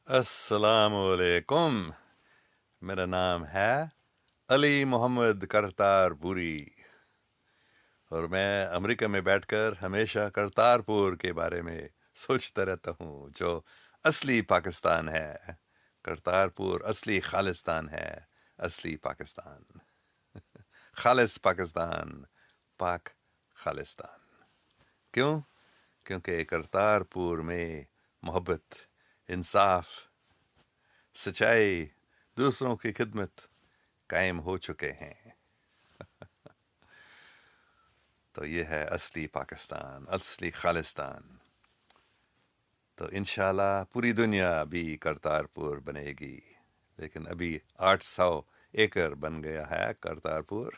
السلام علیکم. میرا نام ہے علی محمد کرتار پوری، اور میں امریکہ میں بیٹھ کر ہمیشہ کرتارپور کے بارے میں سوچتا رہتا ہوں، جو اصلی پاکستان ہے. کرتارپور اصلی خالصتان ہے، اصلی پاکستان، خالص پاکستان، پاک خالصتان. کیوں؟ کیونکہ کرتارپور میں محبت، انصاف، سچائی، دوسروں کی خدمت قائم ہو چکے ہیں. تو یہ ہے اصلی پاکستان، اصلی خالصتان. تو انشاءاللہ پوری دنیا بھی کرتارپور بنے گی، لیکن ابھی 800 ایکڑ بن گیا ہے کرتارپور.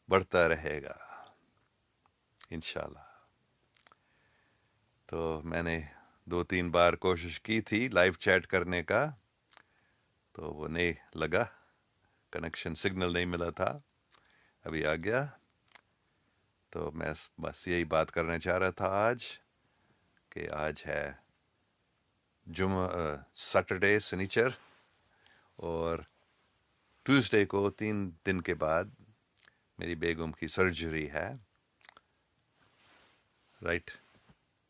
بڑھتا رہے گا انشاءاللہ. تو میں نے 2-3 بار کوشش کی تھی لائیو چیٹ کرنے کا، تو وہ نہیں لگا، کنیکشن سگنل نہیں ملا تھا. ابھی آ گیا. تو میں بس یہی بات کرنا چاہ رہا تھا آج، کہ آج ہے سیٹرڈے، سنیچر، اور ٹیوزڈے کو 3 دن کے بعد میری بیگم کی سرجری ہے. رائٹ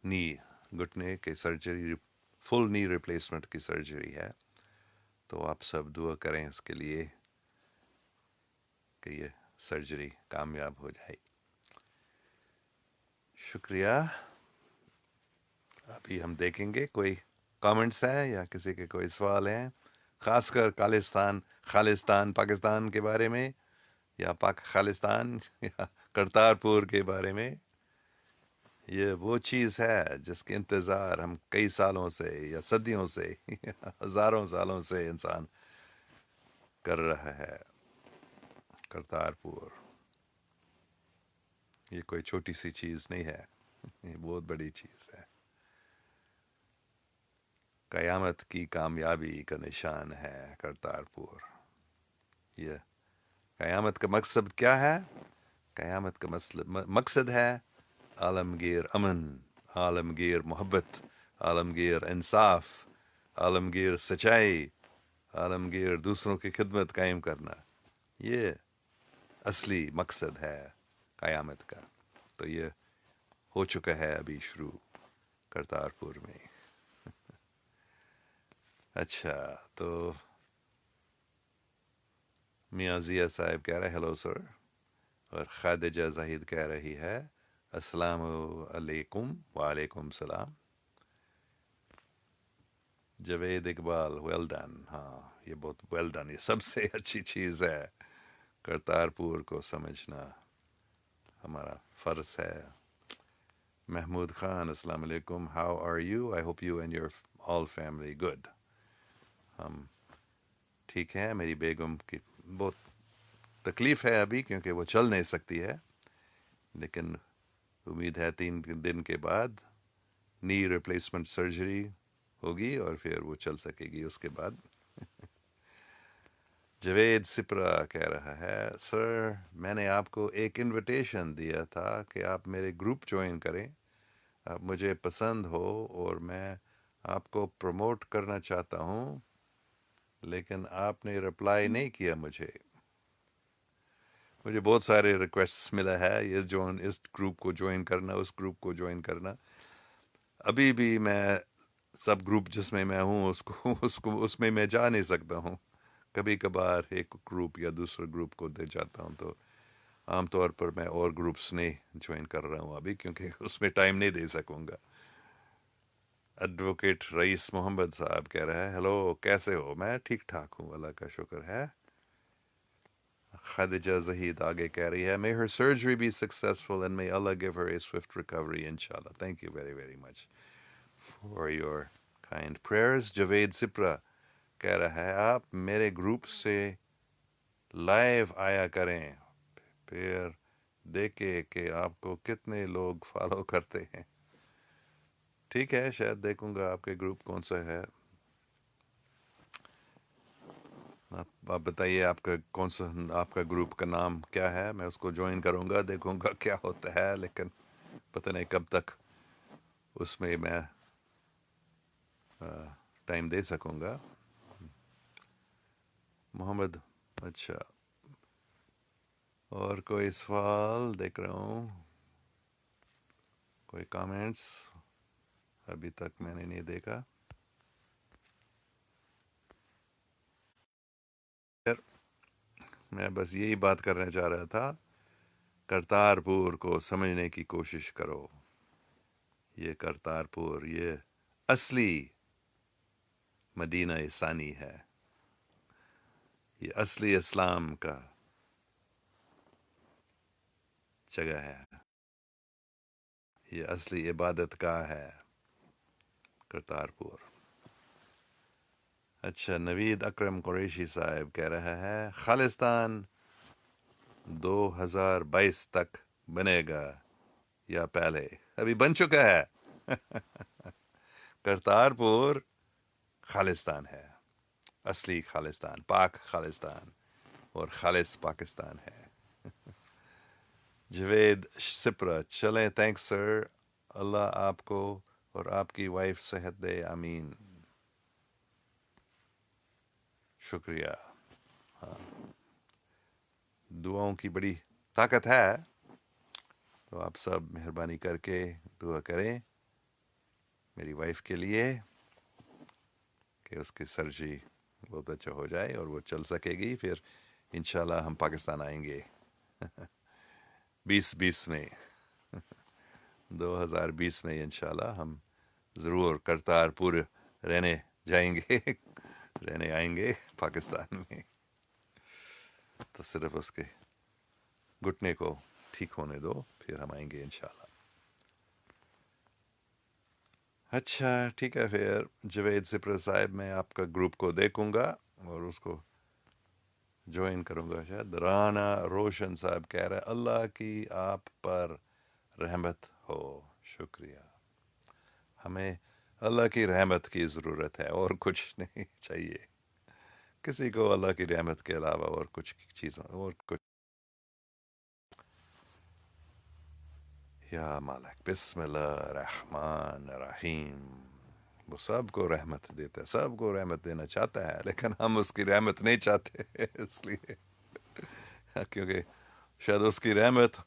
نی، گھٹنے کی سرجری، فل نی ریپلیسمنٹ کی سرجری ہے. تو آپ سب دعا کریں اس کے لیے کہ یہ سرجری کامیاب ہو جائے. شکریہ. ابھی ہم دیکھیں گے کوئی کامنٹس ہیں یا کسی کے کوئی سوال ہیں، خاص کر خالصتان پاکستان کے بارے میں، یا پاک خالصتان یا کرتارپور کے بارے میں. یہ وہ چیز ہے جس کے انتظار ہم کئی سالوں سے یا صدیوں سے یا ہزاروں سالوں سے انسان کر رہا ہے. کرتارپور یہ کوئی چھوٹی سی چیز نہیں ہے، یہ بہت بڑی چیز ہے. قیامت کی کامیابی کا نشان ہے کرتارپور. یہ قیامت کا مقصد کیا ہے؟ قیامت کا مقصد ہے عالمگیر امن، عالمگیر محبت، عالمگیر انصاف، عالمگیر سچائی، عالمگیر دوسروں کی خدمت قائم کرنا. یہ اصلی مقصد ہے قیامت کا. تو یہ ہو چکا ہے ابھی شروع کرتارپور میں. اچھا، تو میاں ضیاء صاحب کہہ رہے ہیلو سر، اور خادجہ زاہد کہہ رہی ہے السلام علیکم. وعلیکم السلام. Javed Iqbal well done. ہاں، یہ بہت ویل ڈن، یہ سب سے اچھی چیز ہے. کرتارپور کو سمجھنا ہمارا فرض ہے. محمود خان السلام علیکم. How are you? I hope you and your all family good. ہم ٹھیک ہیں. میری بیگم کی بہت تکلیف ہے ابھی، کیونکہ وہ چل نہیں سکتی ہے، لیکن امید ہے 3 دن کے بعد نی ریپلیسمنٹ سرجری ہوگی اور پھر وہ چل سکے گی اس کے بعد. جوید سپرا کہہ رہا ہے سر، میں نے آپ کو ایک انویٹیشن دیا تھا کہ آپ میرے گروپ جوائن کریں. آپ مجھے پسند ہو اور میں آپ کو پروموٹ کرنا چاہتا ہوں، لیکن آپ نے رپلائی نہیں کیا. مجھے بہت سارے ریکویسٹس ملا ہے، اس گروپ کو جوائن کرنا، اس گروپ کو جوائن کرنا. ابھی بھی میں سب گروپ جس میں میں ہوں اس میں میں جا نہیں سکتا ہوں. کبھی کبھار ایک گروپ یا دوسرے گروپ کو دے جاتا ہوں. تو عام طور پر میں اور گروپس نہیں جوائن کر رہا ہوں ابھی، کیونکہ اس میں ٹائم نہیں دے سکوں گا. ایڈوکیٹ رئیس محمد صاحب کہہ رہے ہیں ہیلو، کیسے ہو؟ میں ٹھیک ٹھاک ہوں، اللہ کا شکر ہے. خادجہ زہید آگے کہہ رہی ہے may her surgery be successful and may Allah give her a swift recovery inshallah. Thank you very very much for your kind prayers. Javed سپرا کہہ رہا ہے آپ میرے گروپ سے لائیو آیا کریں، پھر دیکھے کہ آپ کو کتنے لوگ فالو کرتے ہیں. ٹھیک ہے، شاید دیکھوں گا آپ کے گروپ کون سا ہے. آپ بتائیے آپ کا کون سا، آپ کا گروپ کا نام کیا ہے، میں اس کو جوائن کروں گا، دیکھوں گا کیا ہوتا ہے. لیکن پتہ نہیں کب تک اس میں ٹائم دے سکوں گا. محمد. اچھا، اور کوئی سوال دیکھ رہا ہوں، کوئی کامنٹس ابھی تک میں نے نہیں دیکھا. میں بس یہی بات کرنا چاہ رہا تھا، کرتارپور کو سمجھنے کی کوشش کرو. یہ کرتارپور یہ اصلی مدینہ ثانی ہے، یہ اصلی اسلام کا جگہ ہے، یہ اصلی عبادت گاہ ہے کرتارپور. اچھا، نوید اکرم قریشی صاحب کہہ رہا ہے خالصتان 2022 تک بنے گا یا پہلے؟ ابھی بن چکا ہے. کرتارپور خالصتان ہے، اصلی خالصتان، پاک خالصتان، اور خالص پاکستان ہے. جوید سپرا، چلیں، تھینکس سر، اللہ آپ کو اور آپ کی وائف صحت دے، آمین. شکریہ. دعاؤں کی بڑی طاقت ہے، تو آپ سب مہربانی کر کے دعا کریں میری وائف کے لیے کہ اس کی سرجری بہت اچھا ہو جائے اور وہ چل سکے گی. پھر انشاءاللہ ہم پاکستان آئیں گے 2020 میں، 2020 میں انشاءاللہ ہم ضرور کرتارپور رہنے جائیں گے رہنے آئیں گے پاکستان میں. تو صرف اس کے گھٹنے کو ٹھیک ہونے دو، پھر ہم آئیں گے انشاءاللہ. اچھا ٹھیک ہے، پھر جوید سپر صاحب میں آپ کا گروپ کو دیکھوں گا اور اس کو جوائن کروں گا شاید. رانا روشن صاحب کہہ رہے اللہ کی آپ پر رحمت ہو. شکریہ. ہمیں اللہ کی رحمت کی ضرورت ہے، اور کچھ نہیں چاہیے کسی کو اللہ کی رحمت کے علاوہ، اور کچھ چیزوں اور کچھ. یا مالک، بسم اللہ الرحمن الرحیم. وہ سب کو رحمت دیتا ہے، سب کو رحمت دینا چاہتا ہے، لیکن ہم اس کی رحمت نہیں چاہتے اس لیے کیونکہ شاید اس کی رحمت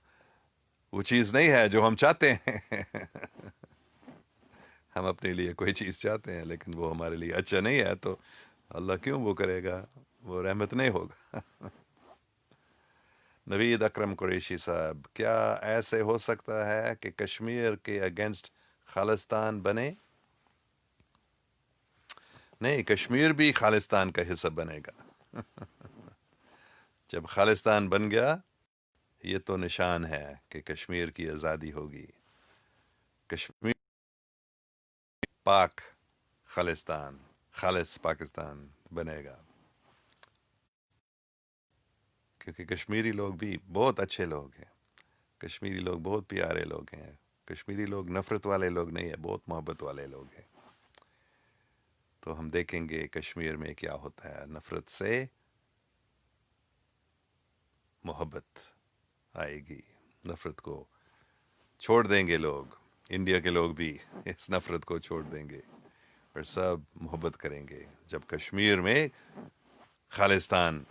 وہ چیز نہیں ہے جو ہم چاہتے ہیں. ہم اپنے لیے کوئی چیز چاہتے ہیں لیکن وہ ہمارے لیے اچھا نہیں ہے، تو اللہ کیوں وہ کرے گا، وہ رحمت نہیں ہوگا. نوید اکرم قریشی صاحب، کیا ایسے ہو سکتا ہے کہ کشمیر کے اگینسٹ خالصتان بنے؟ نہیں، کشمیر بھی خالصتان کا حصہ بنے گا. جب خالصتان بن گیا، یہ تو نشان ہے کہ کشمیر کی آزادی ہوگی. کشمیر پاک خالصتان، خالص پاکستان بنے گا، کیونکہ کشمیری لوگ بھی بہت اچھے لوگ ہیں، کشمیری لوگ بہت پیارے لوگ ہیں. کشمیری لوگ نفرت والے لوگ نہیں ہیں، بہت محبت والے لوگ ہیں. تو ہم دیکھیں گے کشمیر میں کیا ہوتا ہے. نفرت سے محبت آئے گی، نفرت کو چھوڑ دیں گے لوگ. انڈیا کے لوگ بھی اس نفرت کو چھوڑ دیں گے اور سب محبت کریں گے. جب کشمیر میں خالصتان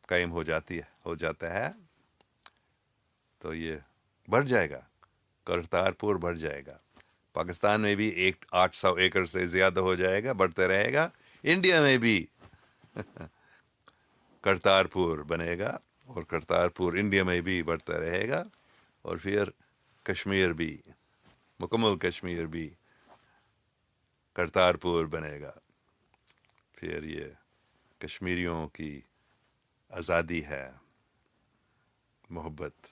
قائم ہو جاتا ہے تو یہ بڑھ جائے گا، کرتارپور بڑھ جائے گا. پاکستان میں بھی 800 ایکڑ سے زیادہ ہو جائے گا، بڑھتا رہے گا. انڈیا میں بھی کرتارپور بنے گا، اور کرتارپور انڈیا میں بھی بڑھتا رہے گا، اور پھر کشمیر بھی، مکمل کشمیر بھی کرتارپور بنے گا. پھر یہ کشمیریوں کی آزادی ہے، محبت،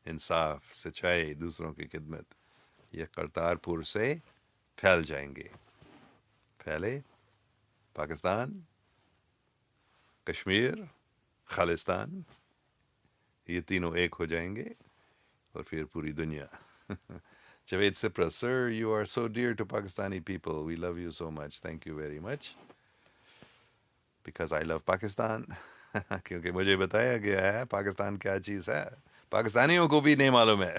انصاف، سچائی، دوسروں کی خدمت، یہ کرتارپور سے پھیل جائیں گے. پھیلے پاکستان، کشمیر، خالصتان، یہ تینوں ایک ہو جائیں گے، اور پھر پوری دنیا. Javed Sipra, sir, you are so dear to Pakistani people. We love you so much. Thank you very much. Because I love Pakistan. کیونکہ مجھے بتایا گیا ہے پاکستان کیا چیز ہے، پاکستانیوں کو بھی نہیں معلوم ہے.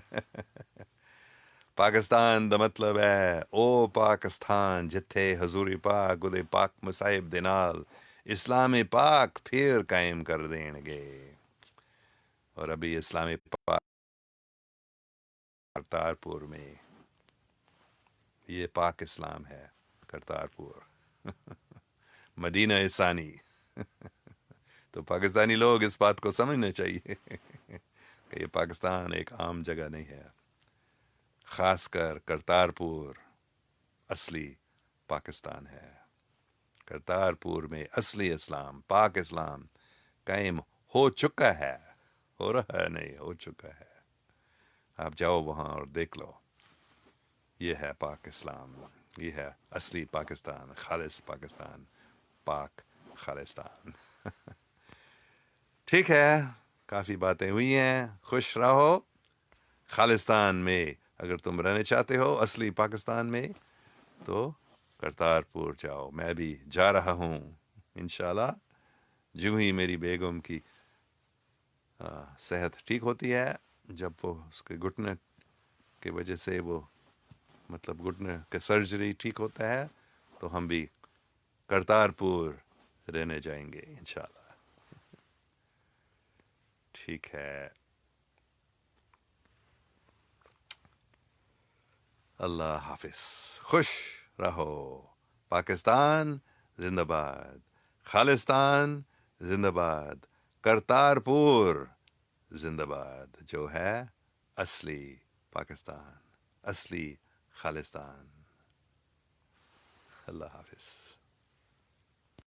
ਪਾਕਿਸਤਾਨ ਦਾ ਮਤਲਬ ਹੈ ਉਹ ਪਾਕਿਸਤਾਨ ਜਿੱਥੇ ਹਜ਼ੂਰੀ ਪਾਕ ਉਹਦੇ ਪਾਕ ਮਸਾਹਿਬ ਦੇ ਨਾਲ اسلام پاک پھر قائم کر دیں گے. اور ابھی اسلام پاک کرتارپور میں یہ پاک اسلام ہے. کرتارپور مدینہ ثانی. تو پاکستانی لوگ اس بات کو سمجھنا چاہیے کہ یہ پاکستان ایک عام جگہ نہیں ہے. خاص کر کرتارپور اصلی پاکستان ہے. کرتارپور میں اصلی اسلام پاک اسلام قائم ہو چکا ہے. ہو رہا ہے نہیں، ہو چکا ہے. آپ جاؤ وہاں اور دیکھ لو. یہ ہے پاک اسلام، یہ ہے اصلی پاکستان، خالص پاکستان، پاک خالستان. ٹھیک ہے، کافی باتیں ہوئی ہیں. خوش رہو خالستان میں. اگر تم رہنا چاہتے ہو اصلی پاکستان میں تو کرتارپور جاؤ. میں بھی جا رہا ہوں انشاءاللہ. جو ہی میری بیگم کی صحت ٹھیک ہوتی ہے، جب وہ اس کے گھٹنے کی وجہ سے وہ مطلب گھٹنے کے سرجری ٹھیک ہوتا ہے، تو ہم بھی کرتارپور رہنے جائیں گے انشاءاللہ. ٹھیک ہے. اللہ حافظ. خوش رہو. پاکستان زندہ باد. خالستان زندہ باد. کرتارپور زندہ باد، جو ہے اصلی پاکستان، اصلی خالستان. اللہ حافظ.